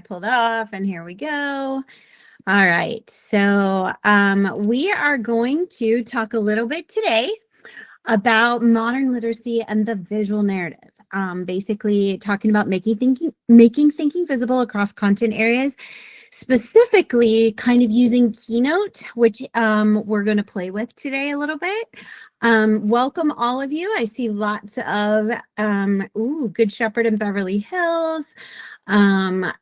pulled off, and here we go. All right, so we are going to talk a little bit today about modern literacy and the visual narrative. Basically talking about making thinking visible across content areas, specifically kind of using Keynote, which we're going to play with today a little bit. Welcome all of you. I see lots of Good Shepherd in Beverly Hills. Welcome.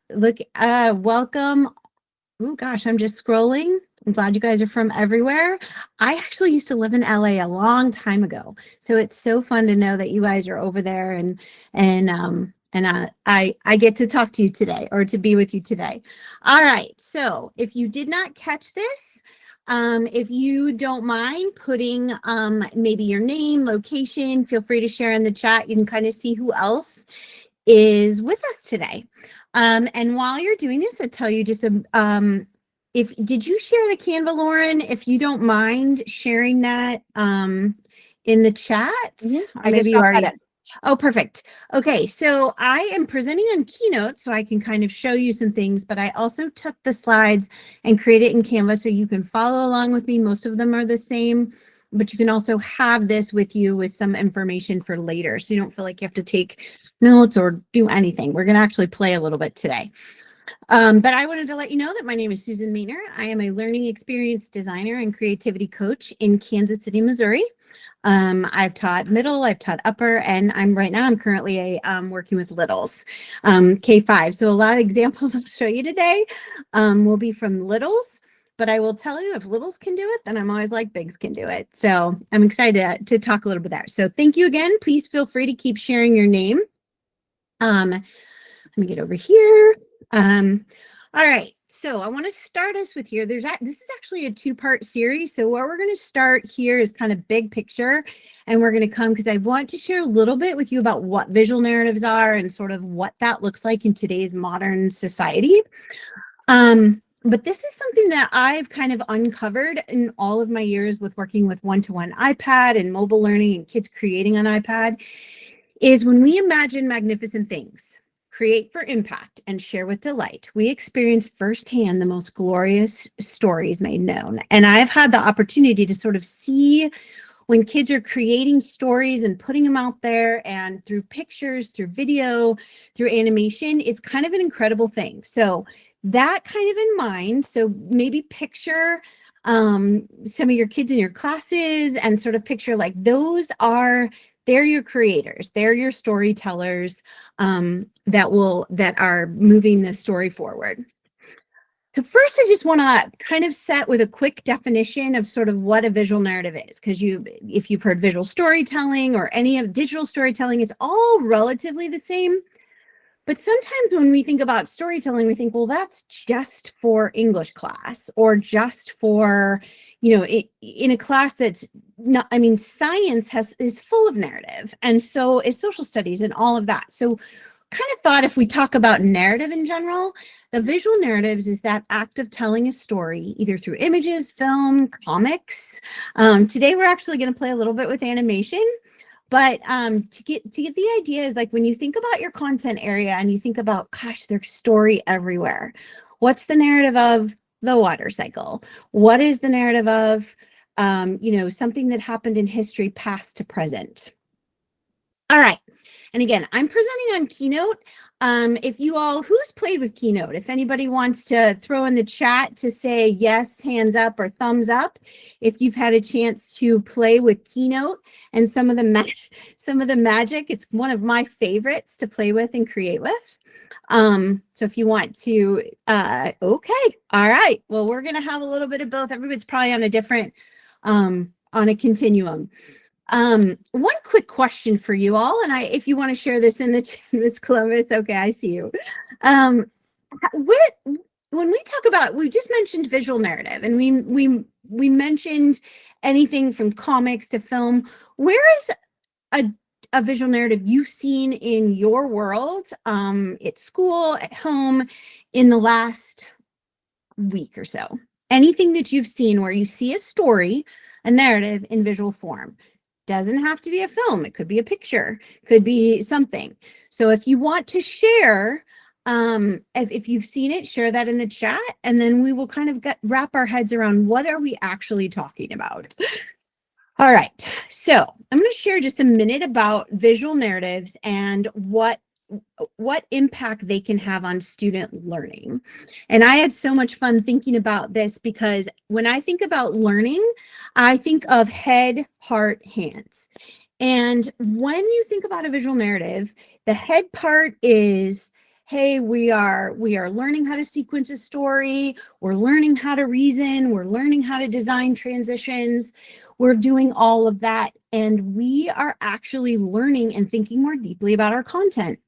Oh gosh, I'm just scrolling. I'm glad you guys are from everywhere. I actually used to live in LA a long time ago, so it's so fun to know that you guys are over there, and I get to talk to you today, or to be with you today. All right, so if you did not catch this, if you don't mind putting maybe your name, location, feel free to share in the chat. You can kind of see who else is with us today. And while you're doing this, I'll tell you just did you share the Canva, Lauren? If you don't mind sharing that in the chat. I maybe you already. Oh, perfect. Okay, so I am presenting on Keynote, so I can kind of show you some things, but I also took the slides and created it in Canva so you can follow along with me. Most of them are the same, but you can also have this with you with some information for later, so you don't feel like you have to take notes or do anything. We're going to actually play a little bit today. But I wanted to let you know that my name is Susan Meitner. I am a learning experience designer and creativity coach in Kansas City, Missouri. I've taught middle, I've taught upper, and I'm currently working with littles, K5. So a lot of examples I'll show you today will be from littles. But I will tell you, if littles can do it, then I'm always like bigs can do it. So I'm excited to talk a little bit there. So thank you again. Please feel free to keep sharing your name. Let me get over here. All right. So I want to start us with here. This is actually a two-part series. So where we're going to start here is kind of big picture, and we're going to come because I want to share a little bit with you about what visual narratives are and sort of what that looks like in today's modern society. But this is something that I've kind of uncovered in all of my years with working with one-to-one iPad and mobile learning and kids creating on iPad, is when we imagine magnificent things, create for impact, and share with delight, we experience firsthand the most glorious stories made known. And I've had the opportunity to sort of see when kids are creating stories and putting them out there, and through pictures, through video, through animation, it's kind of an incredible thing. So that kind of in mind, so maybe picture some of your kids in your classes and sort of picture like they're your creators, they're your storytellers that are moving the story forward. So first, I just want to kind of set with a quick definition of sort of what a visual narrative is, because if you've heard visual storytelling or any of digital storytelling, it's all relatively the same. But sometimes when we think about storytelling, we think, well, that's just for English class, or just for, in a class that's not, science is full of narrative, and so is social studies and all of that. So kind of thought if we talk about narrative in general, the visual narratives is that act of telling a story either through images, film, comics. Today, we're actually going to play a little bit with animation. But to get the idea is like when you think about your content area and you think about, gosh, there's story everywhere. What's the narrative of the water cycle? What is the narrative of, something that happened in history, past to present? All right. And again, I'm presenting on Keynote. Who's played with Keynote? If anybody wants to throw in the chat to say yes, hands up, or thumbs up, if you've had a chance to play with Keynote and some of the magic, it's one of my favorites to play with and create with. So if you want to, okay, all right. Well, we're gonna have a little bit of both. Everybody's probably on a different, on a continuum. One quick question for you all, and if you want to share this in the chat, Ms. Columbus, okay, I see you. When we talk about, we just mentioned visual narrative, and we mentioned anything from comics to film. Where is a visual narrative you've seen in your world, at school, at home, in the last week or so? Anything that you've seen where you see a story, a narrative in visual form. Doesn't have to be a film. It could be a picture, could be something. So if you want to share if you've seen it, share that in the chat, and then we will kind of wrap our heads around what are we actually talking about. All right, so I'm going to share just a minute about visual narratives and what impact they can have on student learning. And I had so much fun thinking about this because when I think about learning, I think of head, heart, hands. And when you think about a visual narrative, the head part is, hey, we are learning how to sequence a story, we're learning how to reason, we're learning how to design transitions, we're doing all of that, and we are actually learning and thinking more deeply about our content.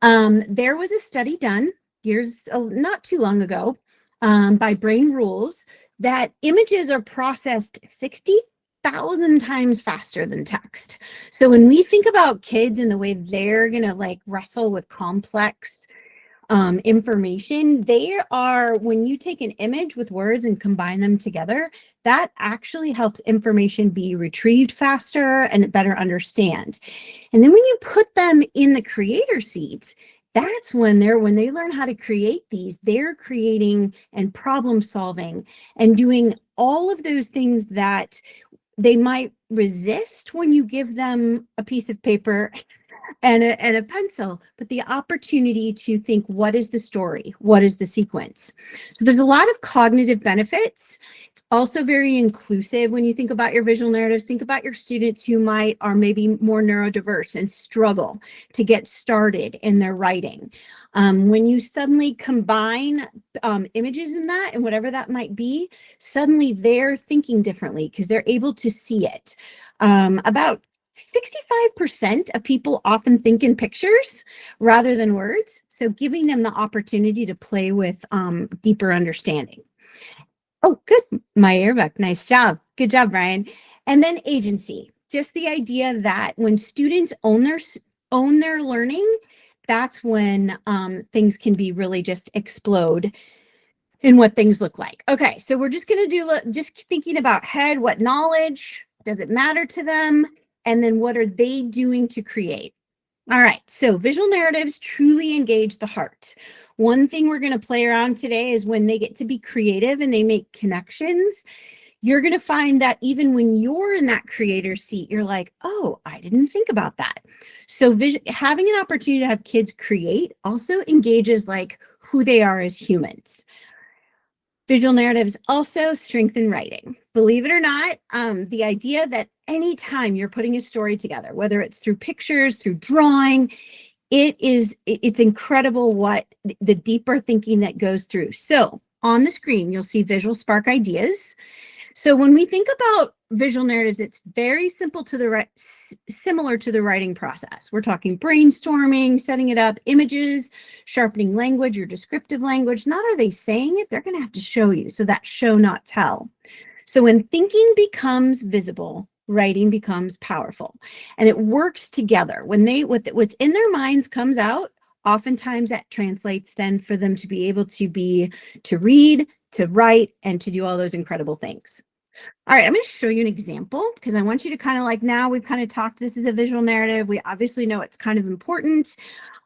There was a study done years, not too long ago, by Brain Rules, that images are processed 60,000 times faster than text. So when we think about kids and the way they're gonna like wrestle with complex information, they are, when you take an image with words and combine them together, that actually helps information be retrieved faster and better understand. And then when you put them in the creator seat, that's when they learn how to create these, they're creating and problem solving and doing all of those things that they might resist when you give them a piece of paper and a pencil, but the opportunity to think, what is the story? What is the sequence? So there's a lot of cognitive benefits. It's also very inclusive when you think about your visual narratives. Think about your students who are maybe more neurodiverse and struggle to get started in their writing. When you suddenly combine images in that and whatever that might be, suddenly they're thinking differently because they're able to see it. About 65% of people often think in pictures rather than words. So giving them the opportunity to play with deeper understanding. Oh, good. My earbook. Nice job. Good job, Brian. And then agency. Just the idea that when students own their learning, that's when things can be really just explode in what things look like. Okay, so we're just going to do just thinking about head, what knowledge does it matter to them? And then what are they doing to create? All right, so visual narratives truly engage the heart. One thing we're going to play around today is when they get to be creative and they make connections, you're going to find that even when you're in that creator seat, you're like, oh, I didn't think about that. So having an opportunity to have kids create also engages like who they are as humans. Visual narratives also strengthen writing. Believe it or not, the idea that anytime you're putting a story together, whether it's through pictures, through drawing, it's incredible what the deeper thinking that goes through. So on the screen, you'll see visual spark ideas. So when we think about visual narratives, it's very simple similar to the writing process. We're talking brainstorming, setting it up, images, sharpening language or descriptive language. Not are they saying it, they're going to have to show you. So that show, not tell. So when thinking becomes visible, writing becomes powerful, and it works together. When what's in their minds comes out, oftentimes that translates then for them to be able to read, to write, and to do all those incredible things. All right, I'm going to show you an example because I want you to kind of like, now we've kind of talked, this is a visual narrative. We obviously know it's kind of important.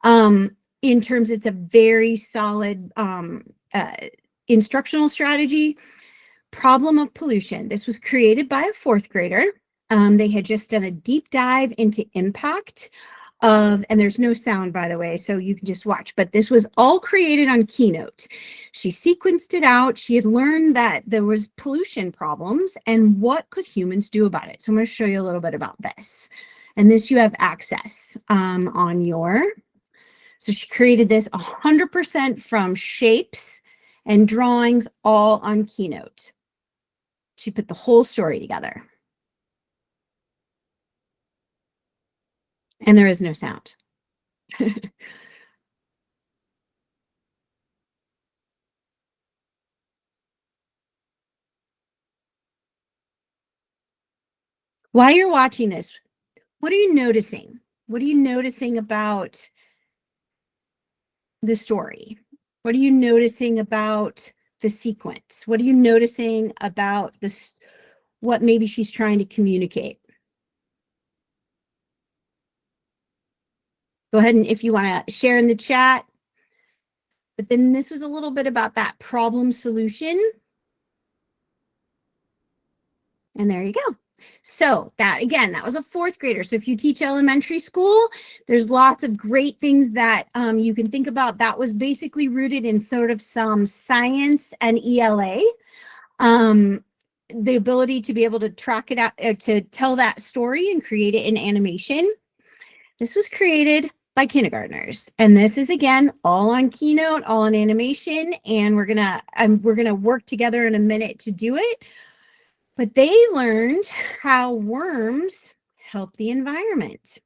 In terms, it's a very solid instructional strategy. Problem of pollution. This was created by a fourth grader. They had just done a deep dive into impact and there's no sound, by the way, so you can just watch, but this was all created on Keynote. She sequenced it out. She had learned that there was pollution problems and what could humans do about it. So I'm going to show you a little bit about this. And this you have access on your, so she created this 100% from shapes and drawings, all on Keynote. She put the whole story together. And there is no sound. While you're watching this, what are you noticing? What are you noticing about the story? What are you noticing about the sequence? What are you noticing about this, what maybe she's trying to communicate? Go ahead and if you want to share in the chat, But then this was a little bit about that problem solution. And there you go. So that, again, that was a fourth grader. So if you teach elementary school, there's lots of great things that you can think about. That was basically rooted in sort of some science and ELA. The ability to be able to track it out, to tell that story and create it in animation. This was created by kindergartners. And this is, again, all on Keynote, all on animation. And we're gonna work together in a minute to do it. But they learned how worms help the environment.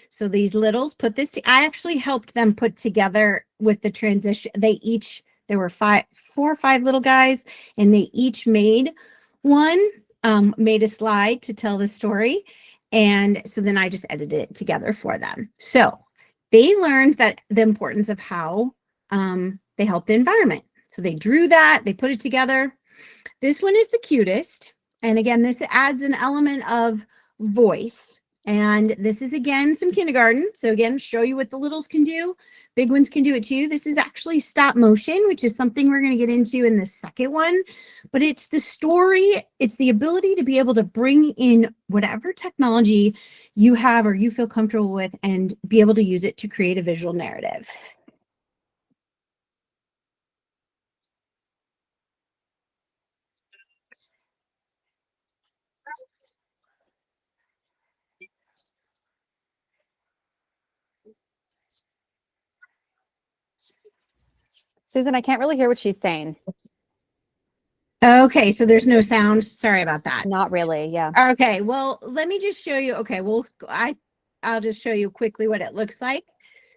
So these littles put this, I actually helped them put together with the transition. There were 4 or 5 little guys, and they each made a slide to tell the story. And so then I just edited it together for them. So they learned that the importance of how they help the environment. So they drew that, they put it together. This one is the cutest. And again, this adds an element of voice. And this is, again, some kindergarten. So again, show you what the littles can do. Big ones can do it too. This is actually stop motion, which is something we're going to get into in the second one. But it's the story. It's the ability to be able to bring in whatever technology you have or you feel comfortable with and be able to use it to create a visual narrative. Susan, I can't really hear what she's saying. Okay, so there's no sound. Sorry about that. Not really, yeah. Okay, well, let me just show you. Okay, well, I'll just show you quickly what it looks like.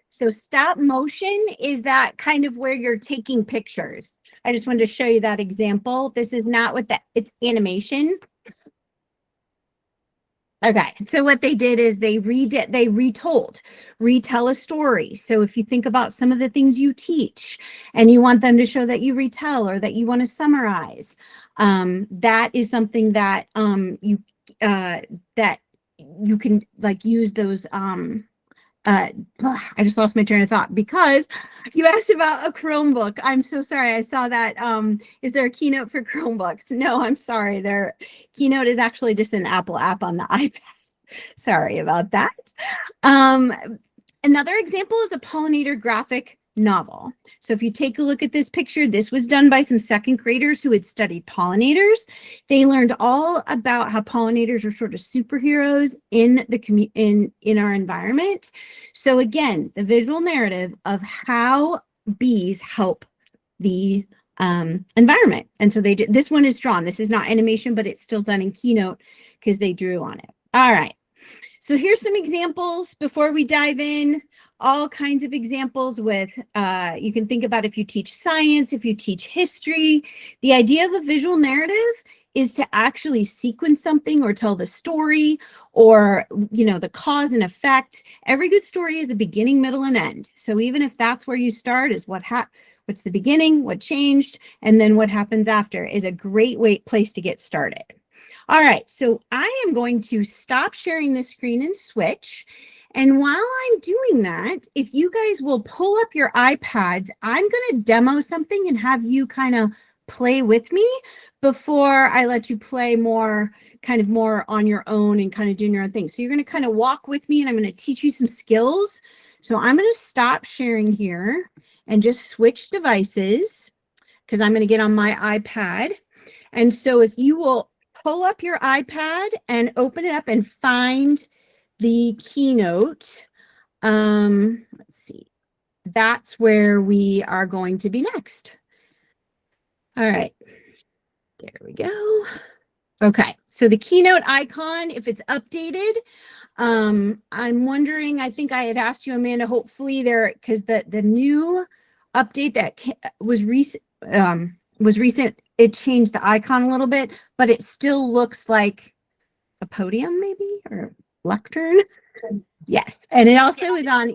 So stop motion is that kind of where you're taking pictures. I just wanted to show you that example. This is not what it's animation. Okay, so what they did is they retell a story. So if you think about some of the things you teach and you want them to show that you retell or that you want to summarize, that is something that that you can like use those. I just lost my train of thought because you asked about a Chromebook. I'm so sorry. I saw that. Is there a Keynote for Chromebooks? No, I'm sorry. Their Keynote is actually just an Apple app on the iPad. Sorry about that. Another example is a pollinator graphic novel. So if you take a look at this picture, this was done by some second graders who had studied pollinators. They learned all about how pollinators are sort of superheroes in the in our environment. So again, the visual narrative of how bees help the environment. And so they did, this one is drawn. This is not animation, but it's still done in Keynote because they drew on it. All right. So here's some examples before we dive in. All kinds of examples with, you can think about if you teach science, if you teach history. The idea of a visual narrative is to actually sequence something or tell the story or, you know, the cause and effect. Every good story is a beginning, middle, and end. So even if that's where you start is what's the beginning, what changed, and then what happens after is a great place to get started. All right, so I am going to stop sharing the screen and switch. And while I'm doing that, if you guys will pull up your iPads, I'm going to demo something and have you kind of play with me before I let you play more on your own and kind of doing your own thing. So you're going to kind of walk with me and I'm going to teach you some skills. So I'm going to stop sharing here and just switch devices because I'm going to get on my iPad. And so if you will pull up your iPad and open it up and find the Keynote. Let's see. That's where we are going to be next. All right. There we go. Okay. So the Keynote icon, if it's updated, I'm wondering, I think I had asked you, Amanda, hopefully there, because the new update that was recent, it changed the icon a little bit, but it still looks like a podium maybe, or lectern. Yes. And it also is on,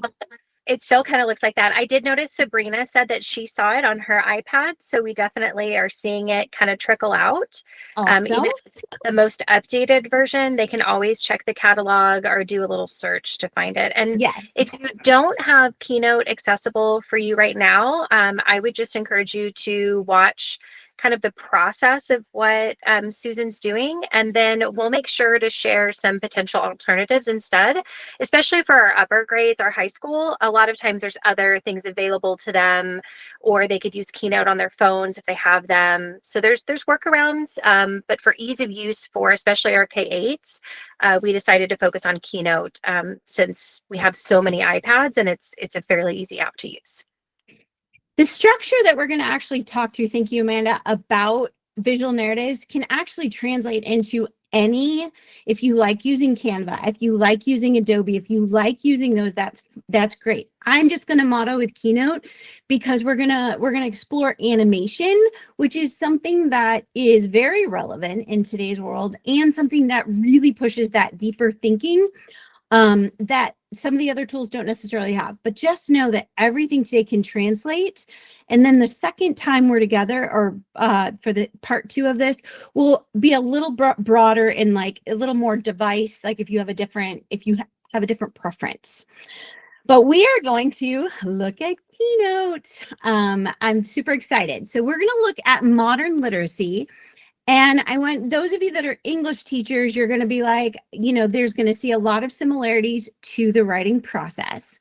It still kind of looks like that. I did notice Sabrina said that she saw it on her iPad, so we definitely are seeing it kind of trickle out. Awesome. Even if it's not the most updated version, they can always check the catalog or do a little search to find it. And Yes. if you don't have Keynote accessible for you right now, I would just encourage you to watch kind of the process of what Susan's doing, and then we'll make sure to share some potential alternatives instead, especially for our upper grades, our high school. A lot of times there's other things available to them, or they could use Keynote on their phones if they have them. So there's workarounds, but for ease of use for especially our K-8s, we decided to focus on Keynote since we have so many iPads and it's a fairly easy app to use. The structure that we're going to actually talk through, thank you, Amanda, about visual narratives can actually translate into any, if you like using Canva, if you like using Adobe, if you like using those, that's great. I'm just going to model with Keynote because we're going to explore animation, which is something that is very relevant in today's world and something that really pushes that deeper thinking that some of the other tools don't necessarily have. But just know that everything today can translate. And then the second time we're together, or for the part 2 of this, will be a little broader and like a little more device, like if you have a different preference. But we are going to look at Keynote. I'm super excited. So we're going to look at modern literacy. And I want those of you that are English teachers, you're going to be like, there's going to see a lot of similarities to the writing process.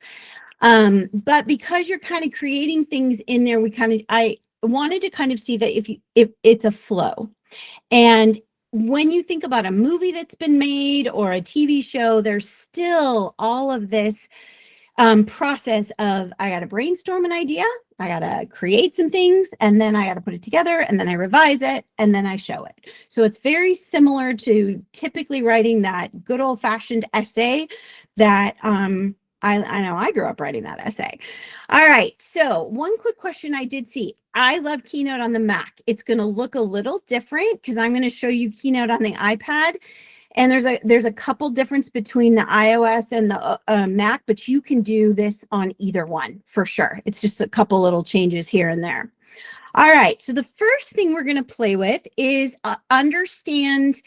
But because you're kind of creating things in there, I wanted to kind of see that if it's a flow. And when you think about a movie that's been made or a TV show, there's still all of this process of, I got to brainstorm an idea, I got to create some things, and then I got to put it together, and then I revise it, and then I show it. So it's very similar to typically writing that good old-fashioned essay that I know I grew up writing that essay. All right, so one quick question I did see. I love Keynote on the Mac. It's going to look a little different because I'm going to show you Keynote on the iPad. And there's a couple difference between the iOS and the Mac, but you can do this on either one for sure. It's just a couple little changes here and there. All right, so the first thing we're going to play with is understand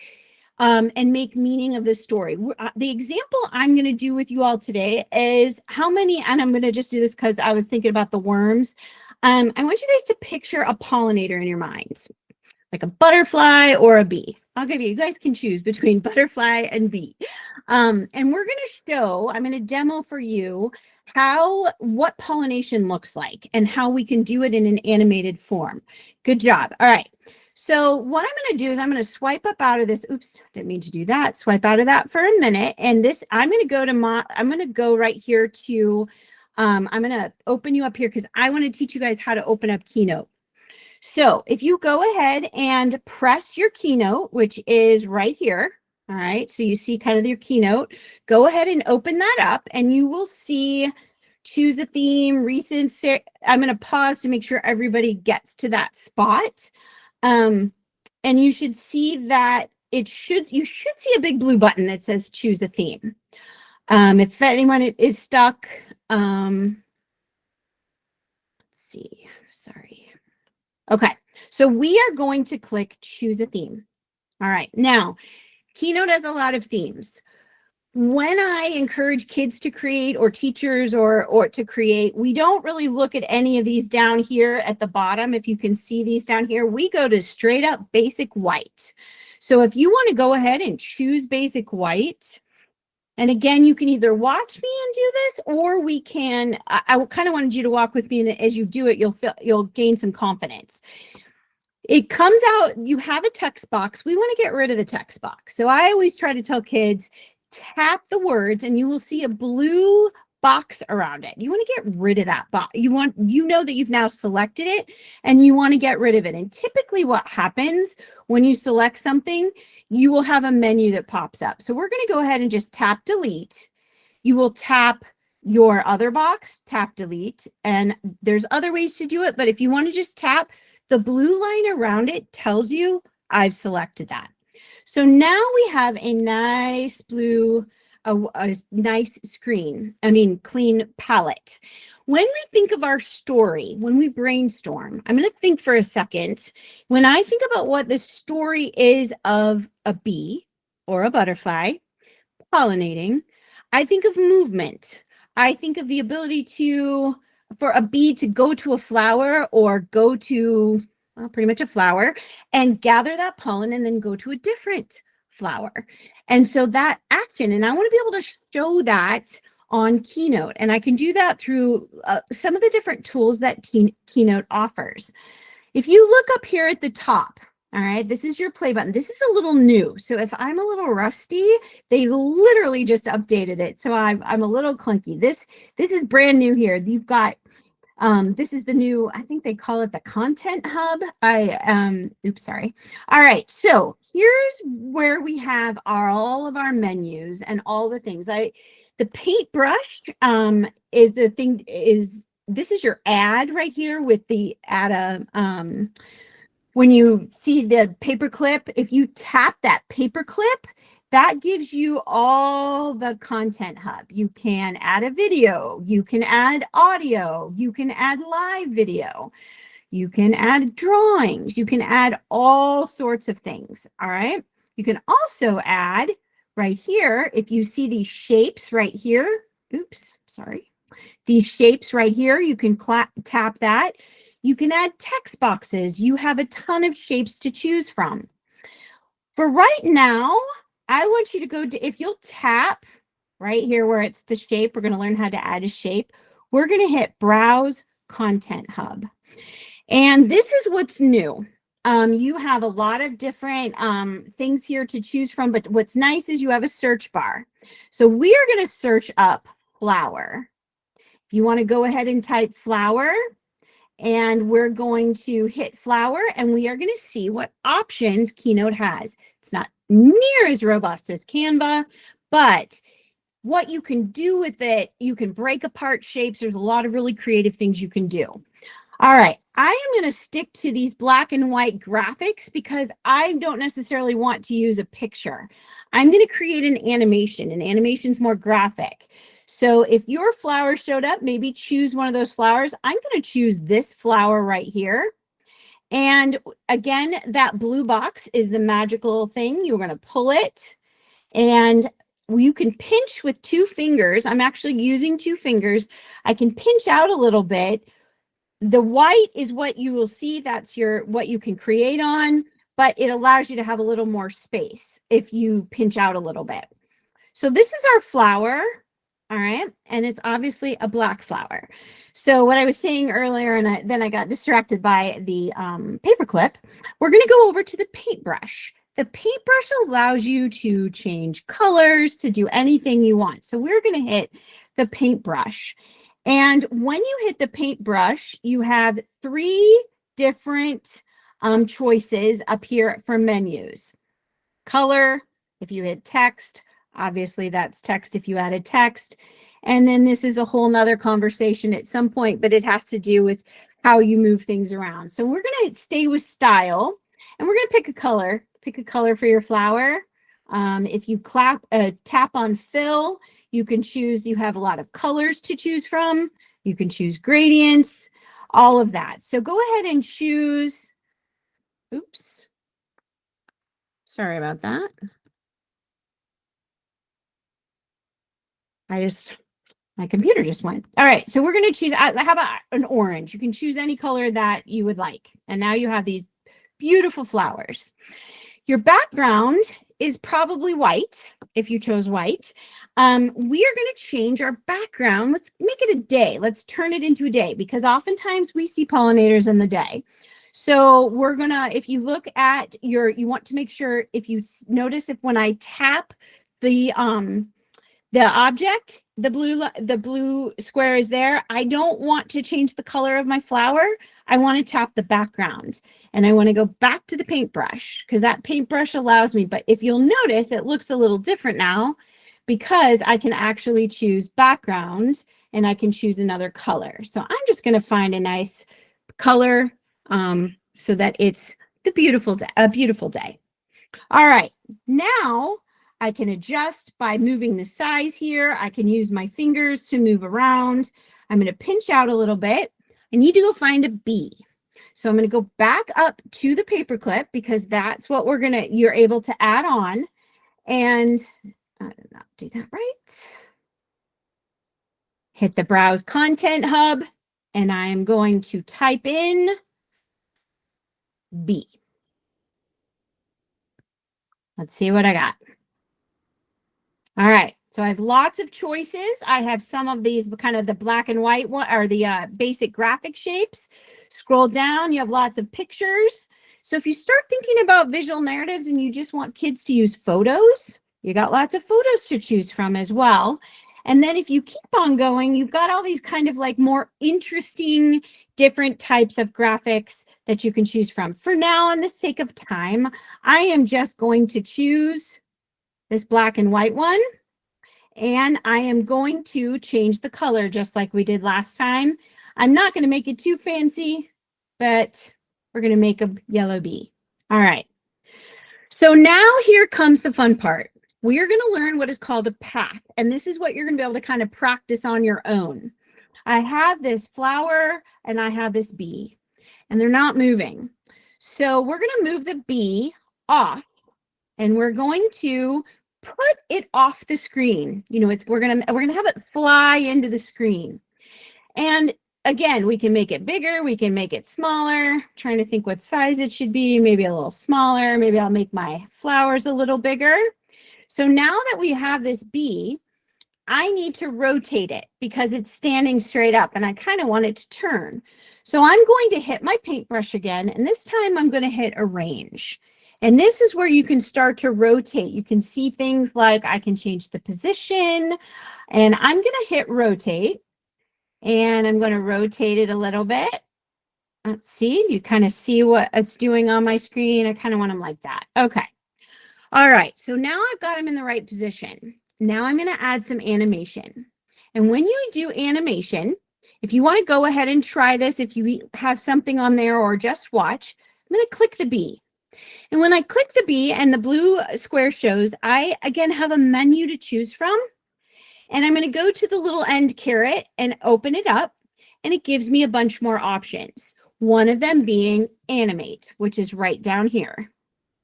and make meaning of the story. The example I'm going to do with you all today is how many, and I'm going to just do this because I was thinking about the worms. I want you guys to picture a pollinator in your mind, like a butterfly or a bee. I'll give you guys can choose between butterfly and bee. And we're going to show, I'm going to demo for you what pollination looks like and how we can do it in an animated form. Good job. All right. So what I'm going to do is I'm going to swipe up out of this. Oops, didn't mean to do that. Swipe out of that for a minute. And this, I'm going to go right here to, I'm going to open you up here because I want to teach you guys how to open up Keynote. So if you go ahead and press your Keynote, which is right here, all right, so you see kind of your Keynote, go ahead and open that up and you will see choose a theme, recent. I'm going to pause to make sure everybody gets to that spot. And you should see that you should see a big blue button that says choose a theme. If anyone is stuck, let's see, sorry. Okay, so we are going to click choose a theme. All right, now Keynote has a lot of themes. When I encourage kids to create or teachers or to create, we don't really look at any of these down here at the bottom. If you can see these down here, we go to straight up basic white. So if you want to go ahead and choose basic white, and again, you can either watch me and do this, or we can, I kind of wanted you to walk with me, and as you do it, you'll gain some confidence. It comes out, you have a text box. We want to get rid of the text box. So I always try to tell kids, tap the words and you will see a blue box around it. You want to get rid of that box. You know that you've now selected it and you want to get rid of it. And typically what happens when you select something, you will have a menu that pops up. So we're going to go ahead and just tap delete. You will tap your other box, tap delete, and there's other ways to do it. But if you want to just tap, the blue line around it tells you I've selected that. So now we have a nice blue a nice clean palette. When we think of our story, when we brainstorm, I'm going to think for a second. When I think about what the story is of a bee or a butterfly pollinating, I think of movement. I think of the ability for a bee to go to a flower or go to, well, pretty much a flower and gather that pollen and then go to a different flower. And so that action, and I want to be able to show that on Keynote. And I can do that through some of the different tools that Keynote offers. If you look up here at the top, all right, this is your play button. This is a little new. So if I'm a little rusty, they literally just updated it. So I'm a little clunky. This is brand new here. You've got, this is the new, I think they call it the content hub. Oops, sorry. All right, so here's where we have all of our menus and all the things. The paintbrush this is your ad right here with the when you see the paperclip, if you tap that paperclip, that gives you all the content hub. You can add a video, you can add audio, you can add live video, you can add drawings, you can add all sorts of things. All right. You can also add right here, if you see these shapes right here, oops, sorry. These shapes right here, you can tap that. You can add text boxes. You have a ton of shapes to choose from. For right now, I want you to go to, if you'll tap right here where it's the shape, we're going to learn how to add a shape. We're going to hit Browse Content Hub. And this is what's new. You have a lot of different things here to choose from, but what's nice is you have a search bar. So we are going to search up flower. If you want to go ahead and type flower, and we're going to hit flower, and we are going to see what options Keynote has. It's not near as robust as Canva, but what you can do with it, you can break apart shapes. There's a lot of really creative things you can do. All right, I am going to stick to these black and white graphics because I don't necessarily want to use a picture. I'm going to create an animation. An animation's more graphic. So if your flower showed up, maybe choose one of those flowers. I'm going to choose this flower right here. And again, that blue box is the magical thing. You're going to pull it and you can pinch with 2 fingers. I'm actually using 2 fingers. I can pinch out a little bit. The white is what you will see. That's what you can create on, but it allows you to have a little more space if you pinch out a little bit. So this is our flower. All right. And it's obviously a black flower. So what I was saying earlier, and then I got distracted by the paperclip, we're going to go over to the paintbrush. The paintbrush allows you to change colors, to do anything you want. So we're going to hit the paintbrush. And when you hit the paintbrush, you have 3 different choices up here for menus. Color, if you hit text, obviously that's text if you added text. And then this is a whole nother conversation at some point, but it has to do with how you move things around. So we're going to stay with style and we're going to pick a color. Pick a color for your flower. If you tap on fill, you can choose, you have a lot of colors to choose from. You can choose gradients, all of that. So go ahead and choose, oops, sorry about that. My computer just went. All right, so we're going to choose, how about an orange? You can choose any color that you would like. And now you have these beautiful flowers. Your background is probably white, if you chose white. We are going to change our background. Let's make it a day. Let's turn it into a day because oftentimes we see pollinators in the day. So we're going to, if you look at you want to make sure, if you notice if when I tap the object, the blue square is there. I don't want to change the color of my flower. I want to tap the background and I want to go back to the paintbrush because that paintbrush allows me. But if you'll notice, it looks a little different now because I can actually choose background and I can choose another color. So I'm just going to find a nice color so that it's a beautiful day. All right, now I can adjust by moving the size here. I can use my fingers to move around. I'm going to pinch out a little bit. I need to go find a B. So I'm going to go back up to the paperclip because that's what you're able to add on. And I did not do that right. Hit the Browse Content Hub, and I am going to type in B. Let's see what I got. All right, so I have lots of choices. I have some of these kind of the black and white one, or the basic graphic shapes. Scroll down, you have lots of pictures. So if you start thinking about visual narratives and you just want kids to use photos, you got lots of photos to choose from as well. And then if you keep on going, you've got all these kind of like more interesting, different types of graphics that you can choose from. For now, on the sake of time, I am just going to choose this black and white one. And I am going to change the color just like we did last time. I'm not going to make it too fancy, but we're going to make a yellow bee. All right. So now here comes the fun part. We are going to learn what is called a path. And this is what you're going to be able to kind of practice on your own. I have this flower and I have this bee, and they're not moving. So we're going to move the bee off, and we're going to put it off the screen. You know, we're going to have it fly into the screen. And again, we can make it bigger, we can make it smaller. I'm trying to think what size it should be, maybe a little smaller. Maybe I'll make my flowers a little bigger. So now that we have this bee, I need to rotate it because it's standing straight up and I kind of want it to turn. So I'm going to hit my paintbrush again, and this time I'm going to hit Arrange. And this is where you can start to rotate. You can see things like I can change the position, and I'm going to hit Rotate, and I'm going to rotate it a little bit. Let's see, you kind of see what it's doing on my screen. I kind of want them like that. Okay. All right, so now I've got them in the right position. Now I'm going to add some animation. And when you do animation, if you want to go ahead and try this, if you have something on there or just watch, I'm going to click the bee. And when I click the bee and the blue square shows, I again have a menu to choose from. And I'm going to go to the little end caret and open it up. And it gives me a bunch more options. One of them being Animate, which is right down here.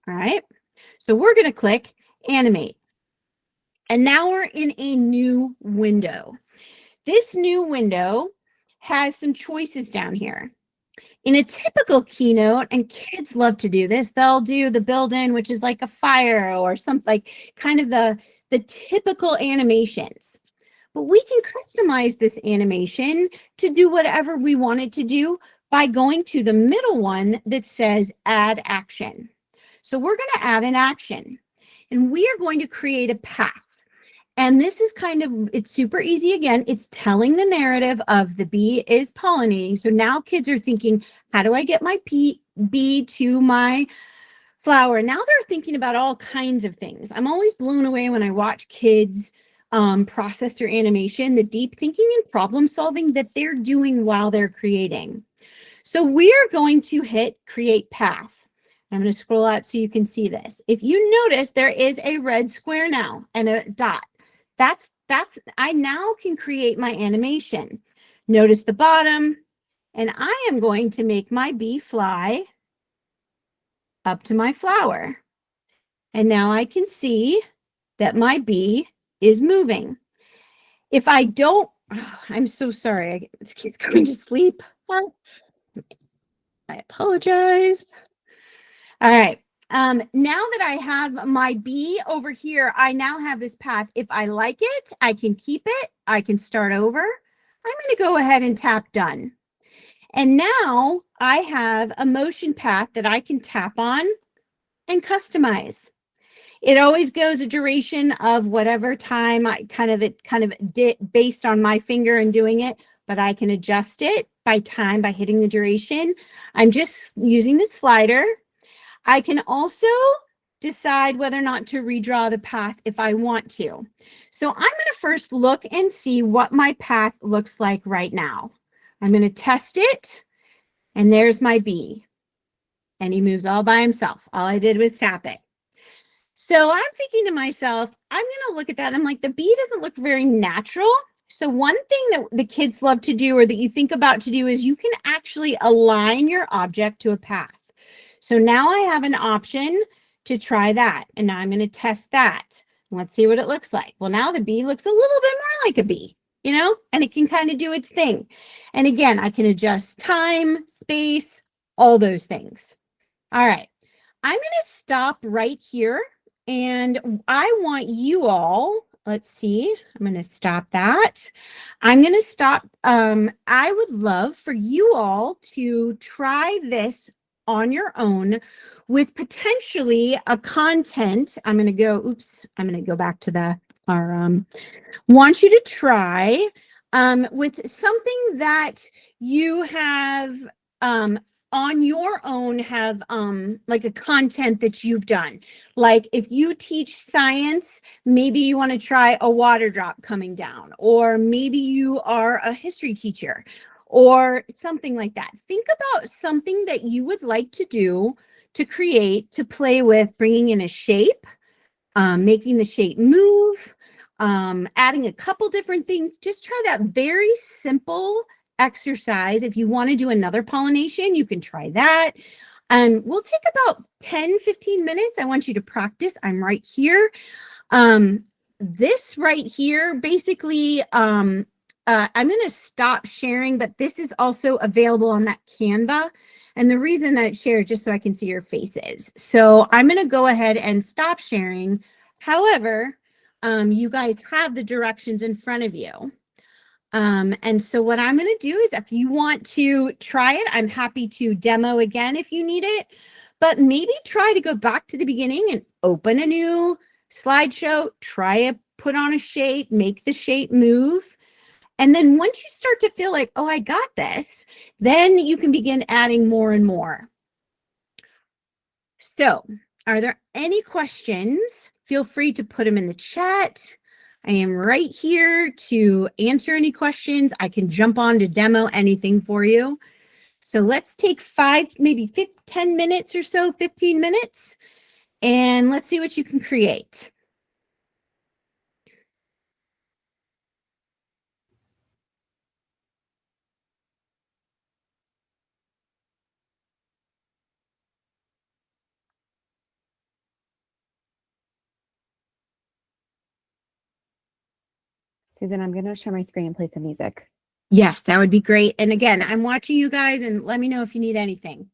All right. So we're going to click Animate. And now we're in a new window. This new window has some choices down here. In a typical Keynote, and kids love to do this, they'll do the build-in, which is like a fire or something, like kind of the typical animations. But we can customize this animation to do whatever we want it to do by going to the middle one that says Add Action. So we're going to add an action, and we are going to create a path. And this is it's super easy. Again, it's telling the narrative of the bee is pollinating. So now kids are thinking, how do I get my bee to my flower? Now they're thinking about all kinds of things. I'm always blown away when I watch kids process their animation, the deep thinking and problem solving that they're doing while they're creating. So we are going to hit Create Path. I'm going to scroll out so you can see this. If you notice, there is a red square now and a dot. I now can create my animation. Notice the bottom, and I am going to make my bee fly up to my flower. And now I can see that my bee is moving. If I don't, I'm so sorry, it keeps going to sleep. I apologize. All right. Now that I have my bee over here, I now have this path. If I like it, I can keep it. I can start over. I'm going to go ahead and tap Done. And now I have a motion path that I can tap on and customize. It always goes a duration of whatever time based on my finger and doing it, but I can adjust it by time by hitting the duration. I'm just using the slider. I can also decide whether or not to redraw the path if I want to. So I'm going to first look and see what my path looks like right now. I'm going to test it, and there's my bee. And he moves all by himself. All I did was tap it. So I'm thinking to myself, I'm going to look at that. And I'm like, the bee doesn't look very natural. So one thing that the kids love to do or that you think about to do is you can actually align your object to a path. So now I have an option to try that. And now I'm going to test that. Let's see what it looks like. Well, now the bee looks a little bit more like a bee, you know, and it can kind of do its thing. And again, I can adjust time, space, all those things. All right. I'm going to stop right here. And I want you all, let's see, I'm going to stop that. I'm going to stop. I would love for you all to try this on your own with potentially a content. I'm going to go back to want you to try with something that you have on your own have like a content that you've done. Like if you teach science, maybe you want to try a water drop coming down, or maybe you are a history teacher or something like that. Think about something that you would like to do, to create, to play with, bringing in a shape, making the shape move, adding a couple different things. Just try that very simple exercise. If you want to do another pollination, you can try that. We'll take about 10-15 minutes. I want you to practice. I'm right here. This right here, basically, I'm going to stop sharing, but this is also available on that Canva. And the reason I share just so I can see your faces. So I'm going to go ahead and stop sharing. However, you guys have the directions in front of you. And so what I'm going to do is, if you want to try it, I'm happy to demo again if you need it, but maybe try to go back to the beginning and open a new slideshow, put on a shape, make the shape move. And then once you start to feel like, oh, I got this, then you can begin adding more and more. So are there any questions? Feel free to put them in the chat. I am right here to answer any questions. I can jump on to demo anything for you. So let's take 10 minutes or so, 15 minutes, and let's see what you can create. Susan, I'm going to share my screen and play some music. Yes, that would be great. And again, I'm watching you guys, and let me know if you need anything.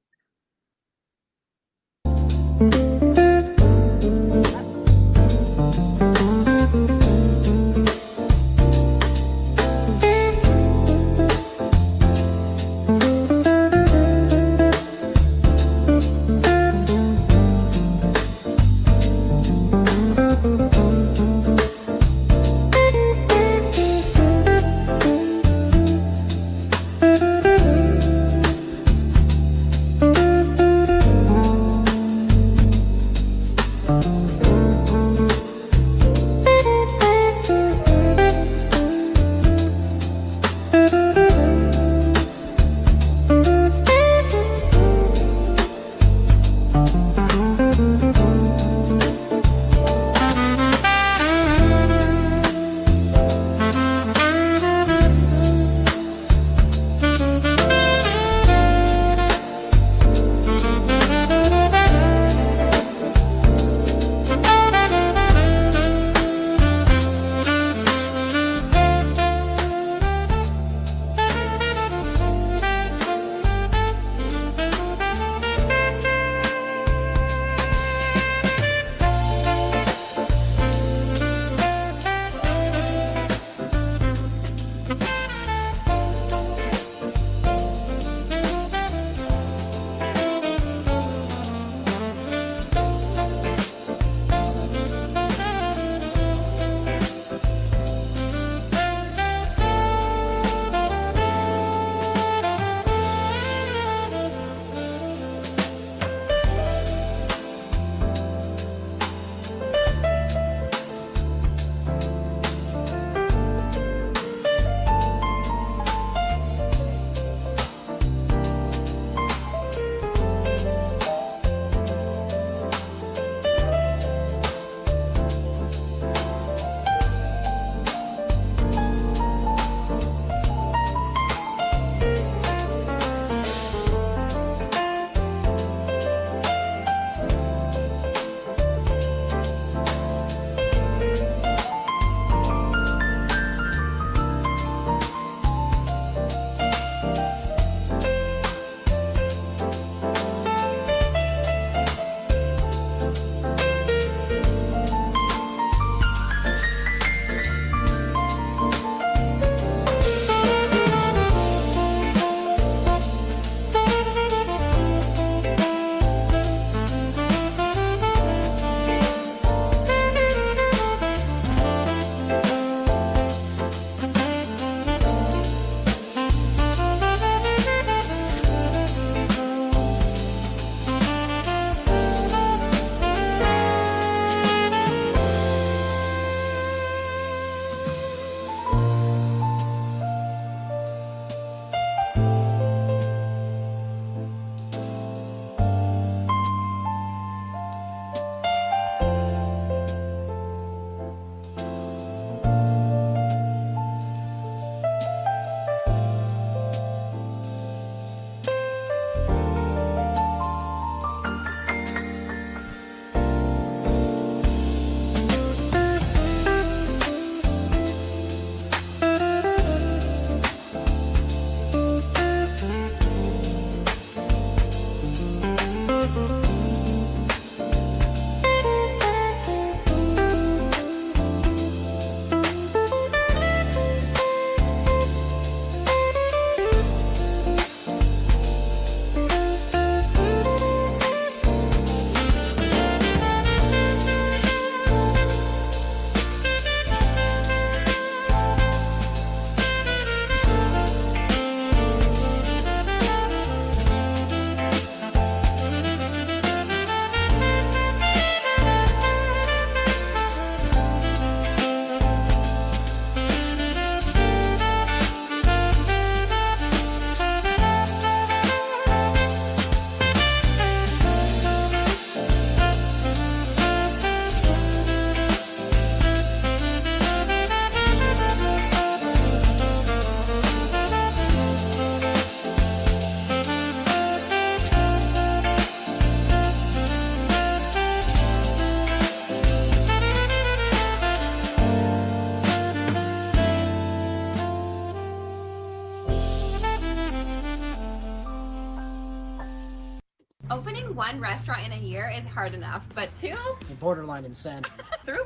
Opening one restaurant in a year is hard enough, but two? Borderline insanity. Through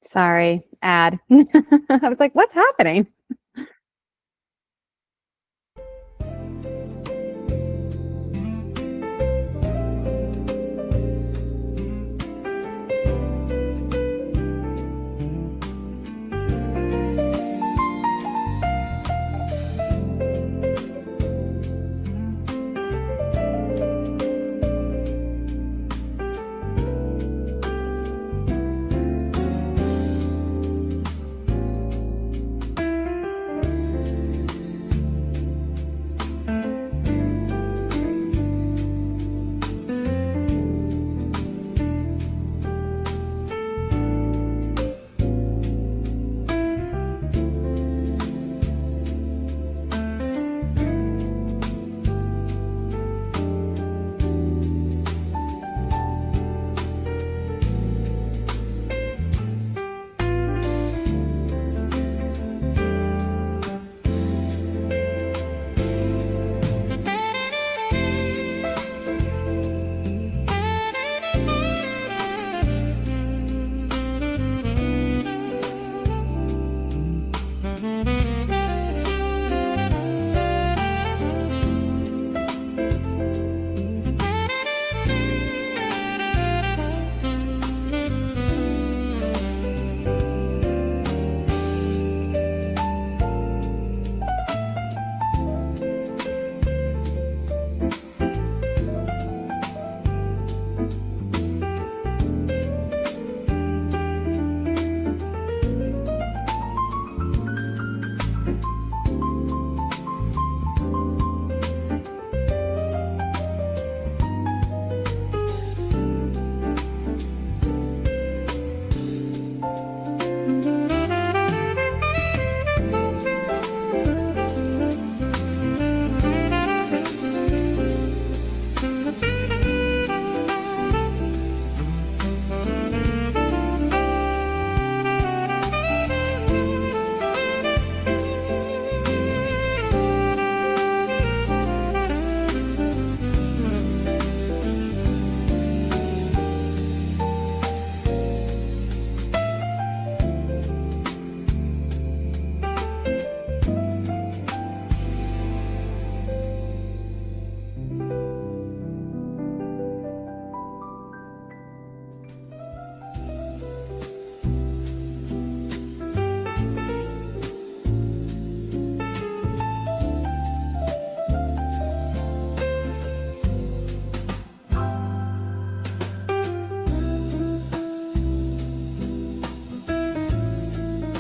Sorry, ad. I was like, what's happening?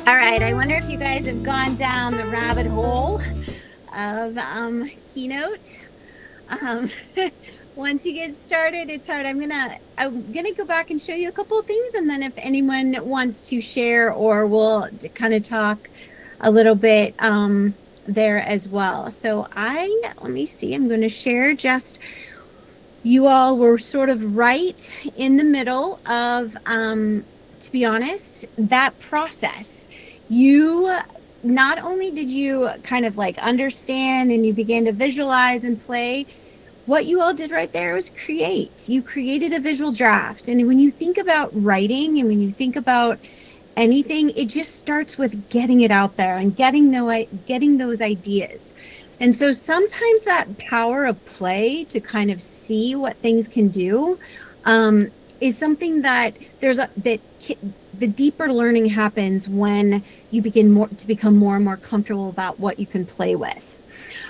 All right, I wonder if you guys have gone down the rabbit hole of Keynote. Once you get started, it's hard. I'm gonna go back and show you a couple of things, and then if anyone wants to share, or we'll kind of talk a little bit there as well. So let me see. I'm going to share just. You all were sort of right in the middle of, to be honest, that process. You not only did you kind of like understand and you began to visualize and play, what you all did right there was create. You created a visual draft. And when you think about writing and when you think about anything, it just starts with getting it out there and getting those ideas. And so sometimes that power of play to kind of see what things can do is something that the deeper learning happens when you begin to become more and more comfortable about what you can play with.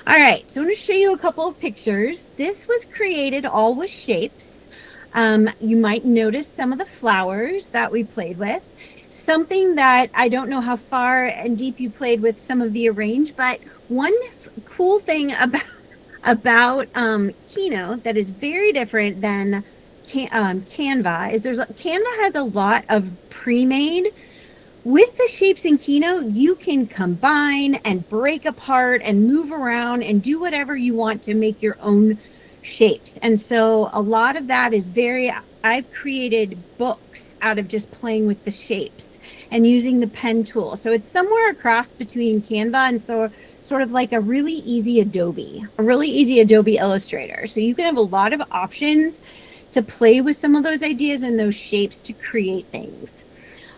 All right, so I'm going to show you a couple of pictures. This was created all with shapes. You might notice some of the flowers that we played with. Something that I don't know how far and deep you played with some of the arrange, but one cool thing about Keynote that is very different than Canva is Canva has a lot of pre-made. With the shapes in Keynote, you can combine and break apart and move around and do whatever you want to make your own shapes. And so a lot of that is I've created books out of just playing with the shapes and using the pen tool. So it's somewhere across between Canva and sort of like a really easy Adobe Illustrator. So you can have a lot of options to play with some of those ideas and those shapes to create things.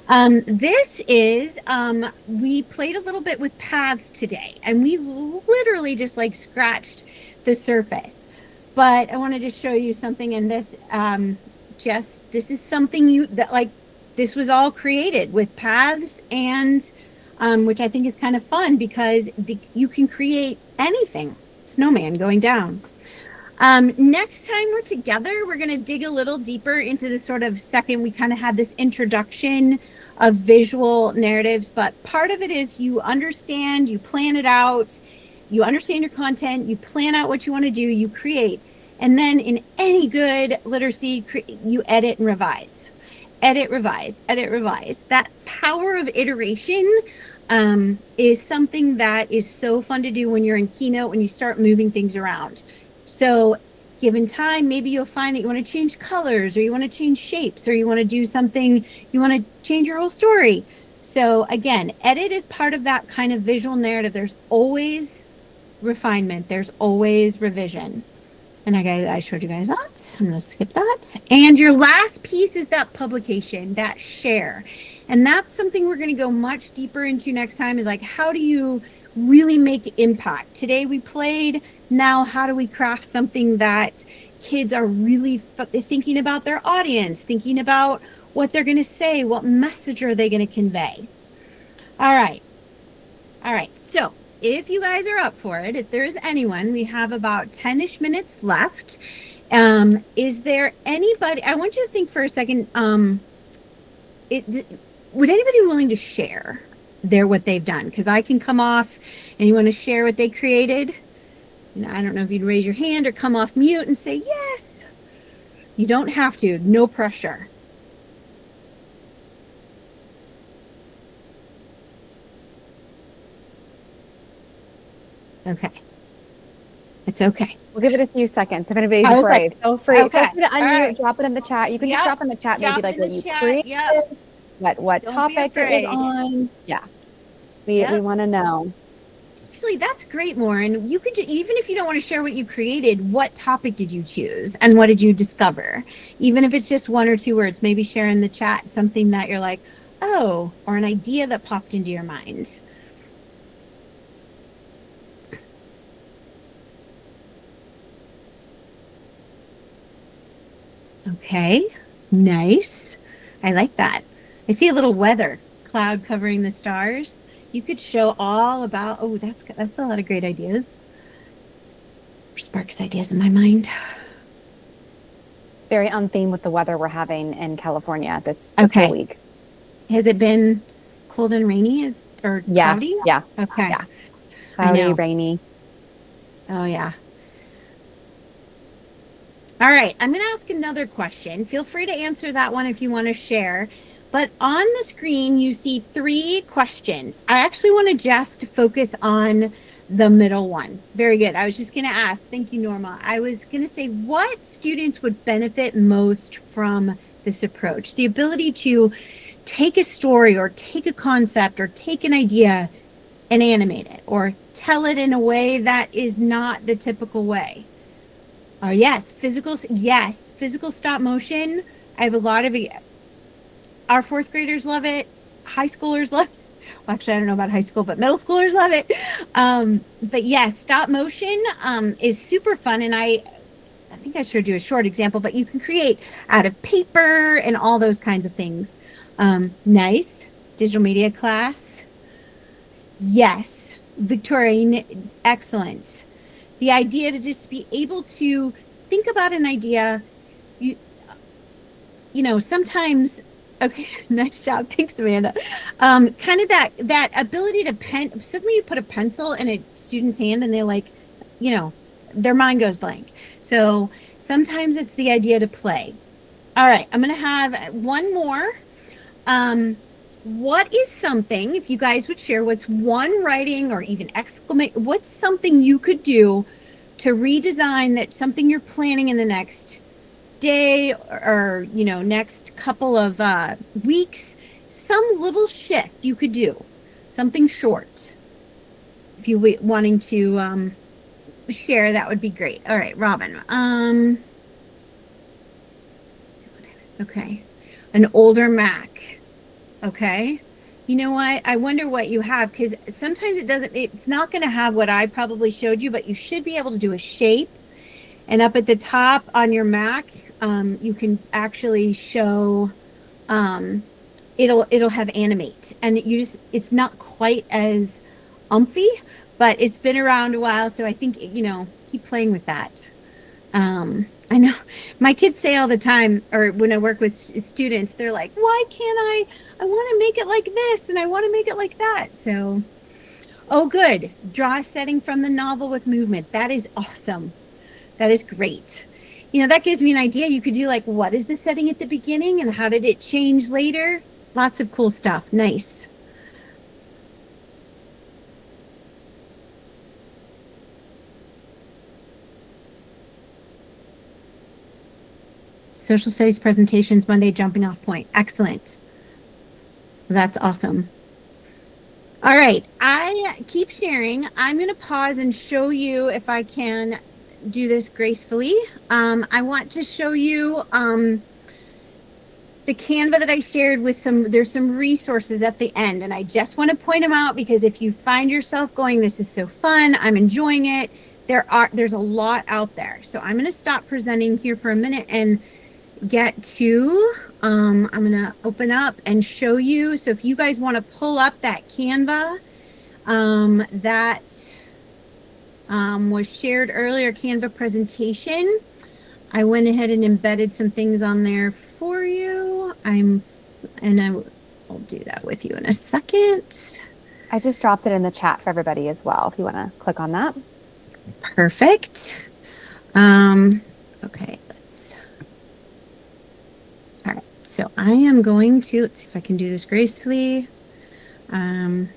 This is, we played a little bit with paths today, and we literally just like scratched the surface. But I wanted to show you something in this, this is something this was all created with paths and, which I think is kind of fun because you can create anything, snowman going down. Next time we're together, we're going to dig a little deeper into the sort of second, we kind of had this introduction of visual narratives, but part of it is you understand, you plan it out, you understand your content, you plan out what you want to do, you create, and then in any good literacy, you edit and revise. Edit, revise, edit, revise. That power of iteration is something that is so fun to do when you're in Keynote, when you start moving things around. So given time, maybe you'll find that you want to change colors or you want to change shapes or you want to do something, you want to change your whole story. So again, edit is part of that kind of visual narrative. There's always refinement. There's always revision. And I showed you guys that. I'm going to skip that. And your last piece is that publication, that share. And that's something we're going to go much deeper into next time is like, how do you really make impact? Today we played. Now, how do we craft something that kids are really thinking about their audience, thinking about what they're going to say, what message are they going to convey? All right. So if you guys are up for it, if there's anyone, we have about 10-ish minutes left. Is there anybody, I want you to think for a second, would anybody willing to share what they've done? Because I can come off and you want to share what they created. I don't know if you'd raise your hand or come off mute and say yes. You don't have to, no pressure. Okay. It's okay. We'll give it a few seconds. If anybody's I was afraid, feel free. okay. Feel free to unmute, right. Drop it in the chat. You can just drop in the chat maybe like what you chat. created, Yep. what Don't topic be it afraid. was on. Yeah. We want to know. Actually, that's great, Lauren. You could, even if you don't want to share what you created, what topic did you choose and what did you discover? Even if it's just 1 or 2 words, maybe share in the chat something that you're like, oh, or an idea that popped into your mind. Okay, nice. I like that. I see a little weather cloud covering the stars. You could show all about, oh, that's a lot of great ideas. Sparks ideas in my mind. It's very on theme with the weather we're having in California this Okay. whole week. Has it been cold and rainy or cloudy? Yeah. Okay. Yeah. I Cloudy, know. rainy. Oh, yeah. All right. I'm going to ask another question. Feel free to answer that one if you want to share. But on the screen, you see 3 questions. I actually want to just focus on the middle one. Very good. I was just going to ask. Thank you, Norma. I was going to say, what students would benefit most from this approach? The ability to take a story or take a concept or take an idea and animate it or tell it in a way that is not the typical way. Yes, physical stop motion. I have a lot of our 4th graders love it. High schoolers love it. Well, actually, I don't know about high school, but middle schoolers love it. But yes, stop motion is super fun. And I think I showed you a short example, but you can create out of paper and all those kinds of things. Nice. Digital media class. Yes. Victoria, excellent. The idea to just be able to think about an idea, you know, sometimes, okay, nice job. Thanks, Amanda. Kind of that ability to suddenly you put a pencil in a student's hand and they're like, you know, their mind goes blank. So sometimes it's the idea to play. All right, I'm going to have one more. What is something, if you guys would share, what's one writing or even exclamation, what's something you could do to redesign that something you're planning in the next day or next couple of weeks, some little shift you could do, something short. If you wanting to share, that would be great. All right, Robin. Okay, an older Mac. Okay. You know what? I wonder what you have, because sometimes it's not going to have what I probably showed you, but you should be able to do a shape. And up at the top on your Mac, you can actually show, it'll have animate, and it's not quite as umphy, but it's been around a while. So I think, keep playing with that. I know my kids say all the time, or when I work with students, they're like, why can't I want to make it like this and I want to make it like that. So, oh, good. Draw a setting from the novel with movement. That is awesome. That is great. That gives me an idea. You could do like, what is the setting at the beginning and how did it change later? Lots of cool stuff. Nice. Social studies presentations Monday, jumping off point. Excellent. That's awesome. All right. I keep sharing. I'm going to pause and show you if I can do this gracefully. I want to show you the Canva that I shared with there's some resources at the end. And I just want to point them out because if you find yourself going, this is so fun, I'm enjoying it, there's a lot out there. So I'm going to stop presenting here for a minute and get to, I'm going to open up and show you. So if you guys want to pull up that Canva that was shared earlier, Canva presentation, I went ahead and embedded some things on there for you. I'll do that with you in a second. I just dropped it in the chat for everybody as well, if you want to click on that. Perfect. Okay, all right, so I am going to, let's see if I can do this gracefully. Let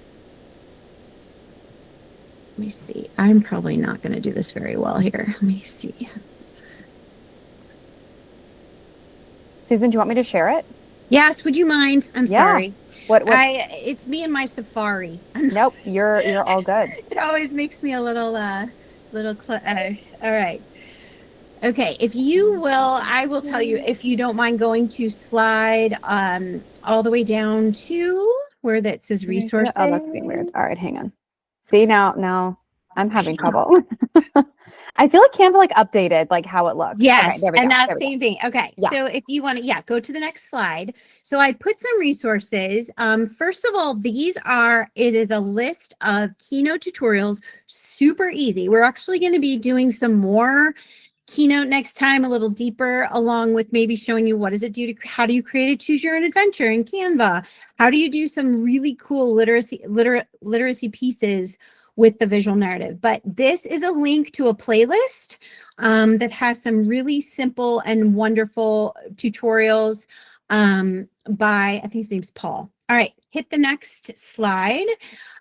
me see. I'm probably not going to do this very well here. Let me see. Susan, do you want me to share it? Yes, would you mind? I'm sorry. What? It's me and my Safari. Nope, you're all good. It always makes me a little all right. Okay, if you will, I will tell you, if you don't mind going to slide all the way down to where that says resources. Oh, that's being weird. All right, hang on. See, now I'm having trouble. I feel like Canva updated how it looks. Yes, okay, there we and go. that same thing. Okay, Yeah. So if you want to, go to the next slide. So I put some resources. First of all, it is a list of Keynote tutorials, super easy. We're actually going to be doing some more Keynote next time, a little deeper, along with maybe showing you what does it do to, how do you create a choose your own adventure in Canva? How do you do some really cool literacy pieces with the visual narrative? But this is a link to a playlist that has some really simple and wonderful tutorials by, I think his name's Paul. All right, hit the next slide.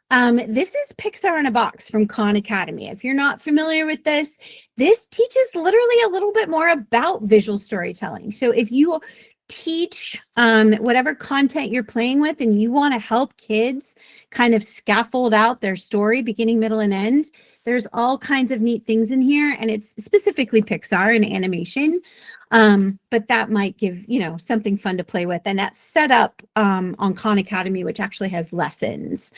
This is Pixar in a Box from Khan Academy. If you're not familiar with this teaches literally a little bit more about visual storytelling. So if you teach whatever content you're playing with and you want to help kids kind of scaffold out their story, beginning, middle, and end, there's all kinds of neat things in here, and it's specifically Pixar and animation. But that might give, something fun to play with. And that's set up on Khan Academy, which actually has lessons.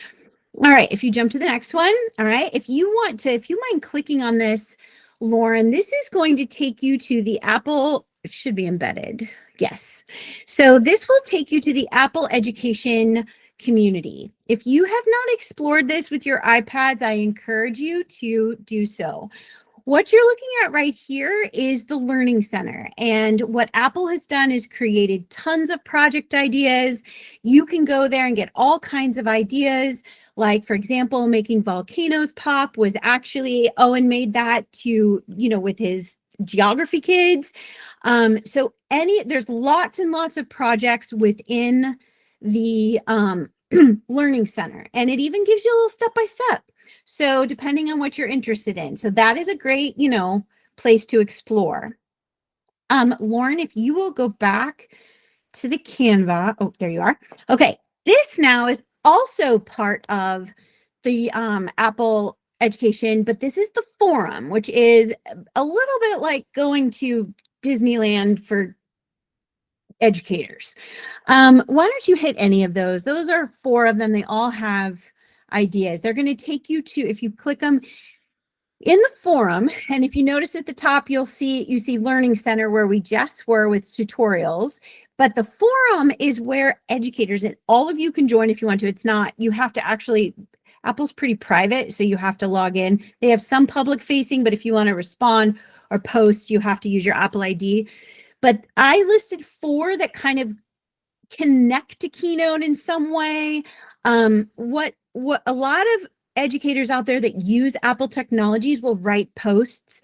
All right, if you jump to the next one, all right, if you mind clicking on this, Lauren, this is going to take you to the Apple, it should be embedded. Yes. So this will take you to the Apple Education community. If you have not explored this with your iPads, I encourage you to do so. What you're looking at right here is the Learning Center. And what Apple has done is created tons of project ideas. You can go there and get all kinds of ideas. Like, for example, making volcanoes pop was actually, Owen made that to, with his geography kids. So there's lots and lots of projects within the Learning Center, and it even gives you a little step-by-step. So depending on what you're interested in. So that is a great, place to explore. Lauren, if you will go back to the Canva. Oh, there you are. Okay. This now is also part of the Apple Education, but this is the forum, which is a little bit like going to Disneyland for educators. Why don't you hit any of those? Those are 4 of them. They all have ideas. They're going to take you to, if you click them in the forum, and if you notice at the top, you see Learning Center where we just were with tutorials, but the forum is where educators and all of you can join if you want to. It's not, you have to actually, Apple's pretty private, so you have to log in. They have some public facing, but if you want to respond or post, you have to use your Apple ID. But I listed 4 that kind of connect to Keynote in some way. What a lot of educators out there that use Apple technologies will write posts,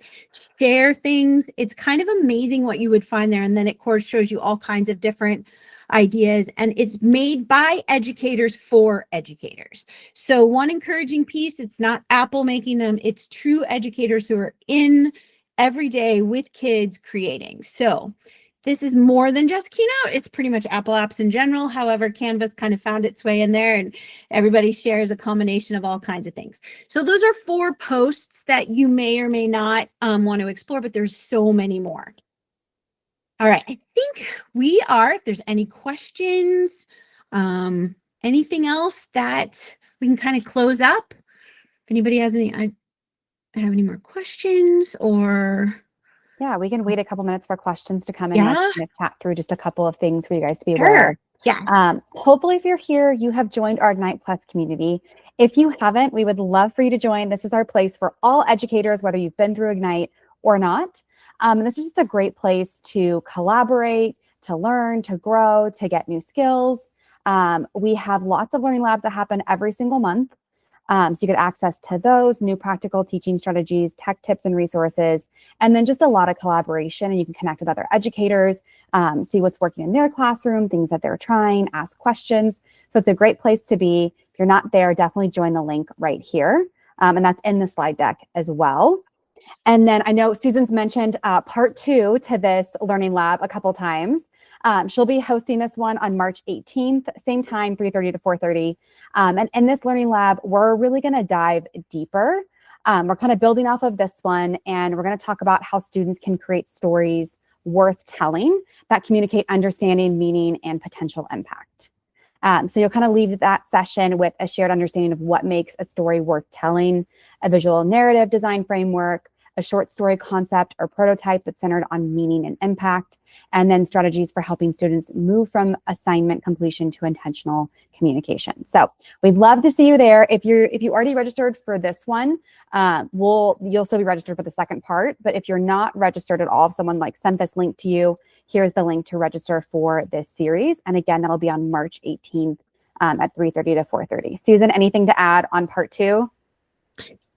share things. It's kind of amazing what you would find there. And then it, of course, shows you all kinds of different ideas, and it's made by educators for educators. So one encouraging piece, it's not Apple making them, it's true educators who are in every day with kids creating. So this is more than just Keynote. It's pretty much Apple apps in general. However, Canva's kind of found its way in there, and everybody shares a combination of all kinds of things. So those are 4 posts that you may or may not want to explore, but there's so many more. All right, I think we are, if there's any questions, anything else that we can kind of close up? If anybody has any, I have any more questions or... Yeah, we can wait a couple minutes for questions to come in. Yeah. Let's kind of chat through just a couple of things for you guys to be aware of. Yes. Hopefully, if you're here, you have joined our Ignite Plus community. If you haven't, we would love for you to join. This is our place for all educators, whether you've been through Ignite or not. And this is just a great place to collaborate, to learn, to grow, to get new skills. We have lots of learning labs that happen every single month. So you get access to those, new practical teaching strategies, tech tips and resources, and then just a lot of collaboration. And you can connect with other educators, see what's working in their classroom, things that they're trying, ask questions. So it's a great place to be. If you're not there, definitely join the link right here. And that's in the slide deck as well. And then I know Susan's mentioned part 2 to this learning lab a couple times. She'll be hosting this one on March 18th, same time, 3:30 to 4:30. And in this learning lab, we're really going to dive deeper. We're kind of building off of this one, and we're going to talk about how students can create stories worth telling that communicate understanding, meaning, and potential impact. So you'll kind of leave that session with a shared understanding of what makes a story worth telling, a visual narrative design framework, a short story concept or prototype that's centered on meaning and impact, and then strategies for helping students move from assignment completion to intentional communication. So we'd love to see you there. If you already registered for this one, you'll still be registered for the second part. But if you're not registered at all, if someone sent this link to you, here's the link to register for this series. And again, that'll be on March 18th at 3:30 to 4:30. Susan, anything to add on part 2?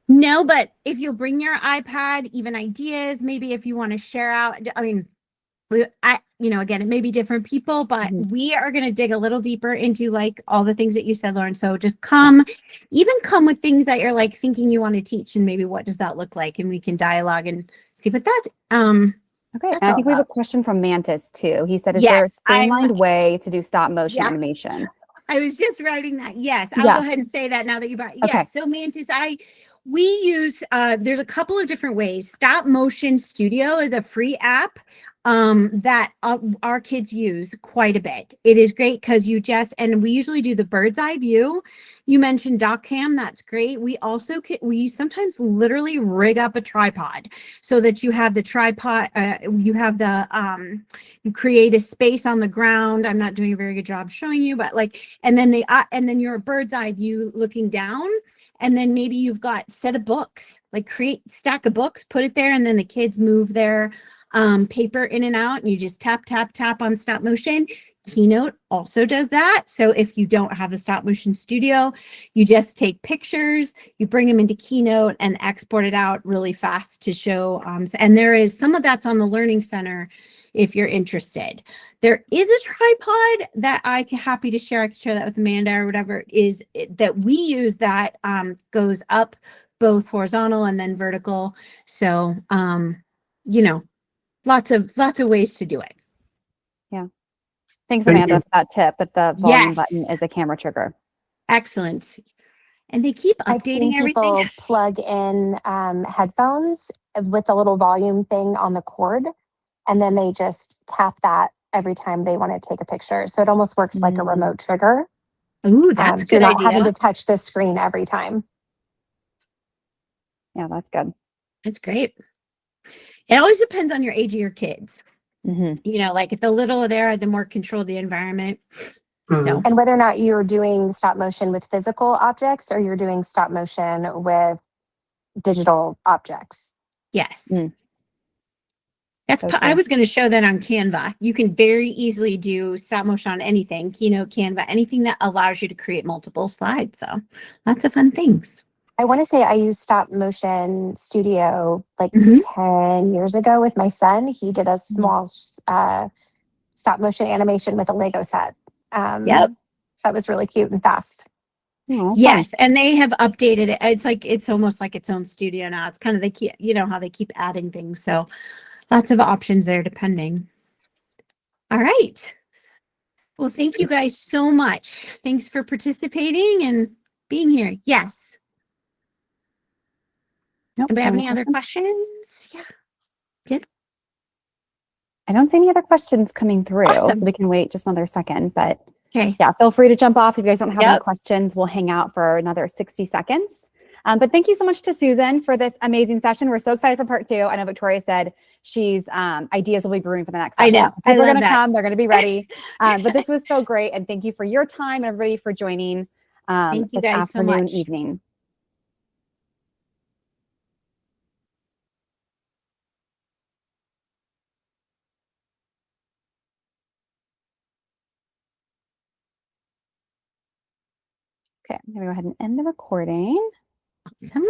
No, but if you'll bring your iPad, even ideas, maybe if you want to share out, I mean, again, it may be different people, but we are going to dig a little deeper into all the things that you said, Lauren. So just come with things that you're thinking you want to teach, and maybe what does that look like? And we can dialogue and see what that's, okay. And I think we have a question from Mantis too. He said, is there a streamlined way to do stop motion animation? I was just writing that. Yes. I'll go ahead and say that now that you brought, okay. Yes. So Mantis, we use, there's a couple of different ways. Stop Motion Studio is a free app that our kids use quite a bit. It is great because and we usually do the bird's eye view. You mentioned DocCam, that's great. We also we sometimes literally rig up a tripod so that you have the tripod, you have the, you create a space on the ground. I'm not doing a very good job showing you, but and then you're a bird's eye view looking down. And then maybe you've got set of books, stack of books, put it there, and then the kids move their paper in and out, and you just tap, tap, tap on stop motion. Keynote also does that. So if you don't have the stop motion studio, you just take pictures, you bring them into Keynote and export it out really fast to show. And there is some of that's on the Learning Center if you're interested. There is a tripod that I'm happy to share. I can share that with Amanda or whatever that we use that goes up both horizontal and then vertical. So, lots of ways to do it. Thanks, Thank Amanda, you. for that tip that the volume button Yes. is a camera trigger. Excellent. And they keep I've seen updating everything. people plug in headphones with a little volume thing on the cord, and then they just tap that every time they want to take a picture. So it almost works like a Mm. remote trigger. Ooh, that's a So you're good not having idea. to touch the screen every time. Yeah, that's good. That's great. It always depends on your age of your kids. Hmm. You know, like if the littler they are, the more control of the environment. Mhm. So And whether or not you're doing stop motion with physical objects or you're doing stop motion with digital objects. yes. Mm. That's So I cool. was going to show that on Canva. You can very easily do stop motion on anything, Keynote, Canva, anything that allows you to create multiple slides. So lots of fun things. I want to say I used Stop Motion Studio like Mhm. 10 years ago with my son. He did a small stop motion animation with a Lego set. Yep. That was really cute and fast. Oh, fun. Yes, and they have updated it. It's almost like its own studio now. It's kind of they keep, you know how they keep adding things. So lots of options there depending. All right. Well, thank you guys so much. Thanks for participating and being here. Yes. Nope, Anybody have any any other questions? questions? Yeah. I don't see any other questions coming through. Awesome. We can wait just another second, but Okay. yeah, feel free to jump off if you guys don't have any Yep. questions. We'll hang out for another 60 seconds. But thank you so much to Susan for this amazing session. We're so excited for part 2. I know Victoria said she's ideas will be brewing for the next I session. know. I People are love going to that. come. They're going to be ready. But this was so great. And thank you for your time and everybody for joining Thank you this guys so afternoon, much. evening. Okay, I'm going to go ahead and end the recording. Awesome.